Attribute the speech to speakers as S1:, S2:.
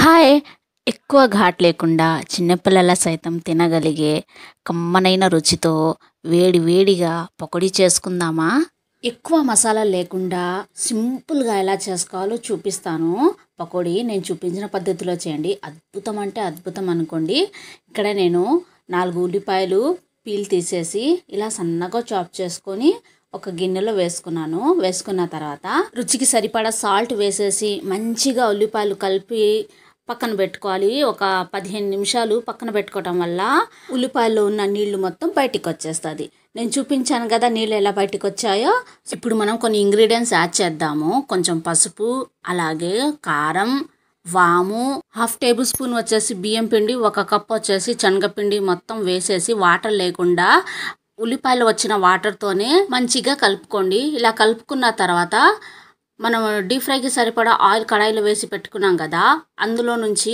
S1: Hi! ఎక్కువ ఘాటు లేకుండా చిన్నపిల్లల సైతం తినగలిగే కమ్మనైన రుచితో వేడి వేడిగా పకోడీ చేసుకుందామా? ఎక్కువ మసాలాలు లేకుండా సింపుల్‌గా ఎలా చేసుకోవాలో చూపిస్తాను. పకోడీ నేను చూపించిన పద్ధతిలో చేయండి. అద్భుతం అంటే అద్భుతం అనుకోండి. ఇక్కడ నేను 4 ఉల్లిపాయలు పీల్ తీసేసి ఇలా సన్నగా చాప్ చేసుకొని ఒక గిన్నెలో వేసుకున్నాను. వేసుకున్న తర్వాత రుచికి సరిపడా సాల్ట్ వేసేసి మంచిగా ఉల్లిపాయలు కలిపి పక్కన పెట్టుకోవాలి. ఒక 15 నిమిషాలు పక్కన పెట్టుకోవటం వల్ల ఉల్లిపాయల్లో ఉన్న నీళ్లు మొత్తం బయటికి వచ్చేస్తుంది. నేను చూపించాను కదా నీళ్ళు ఎలా బయటికి వచ్చాయో. ఇప్పుడు మనం కొన్ని ఇంగ్రీడియంట్స్ యాడ్ చేద్దాము. కొంచెం పసుపు, అలాగే కారం, వాము, 1/2 టేబుల్ స్పూన్ వచ్చేసి బియ్యం పిండి, 1 కప్ వచ్చేసి శనగపిండి మొత్తం వేసేసి వాటర్ లేకుండా ఉల్లిపాయలు వచ్చిన వాటర్తోనే మంచిగా కలుపుకోండి. ఇలా కలుపుకున్న తర్వాత మనం డీప్ ఫ్రైకి సరిపడా ఆయిల్ కడాయిలో వేసి పెట్టుకున్నాం కదా, అందులో నుంచి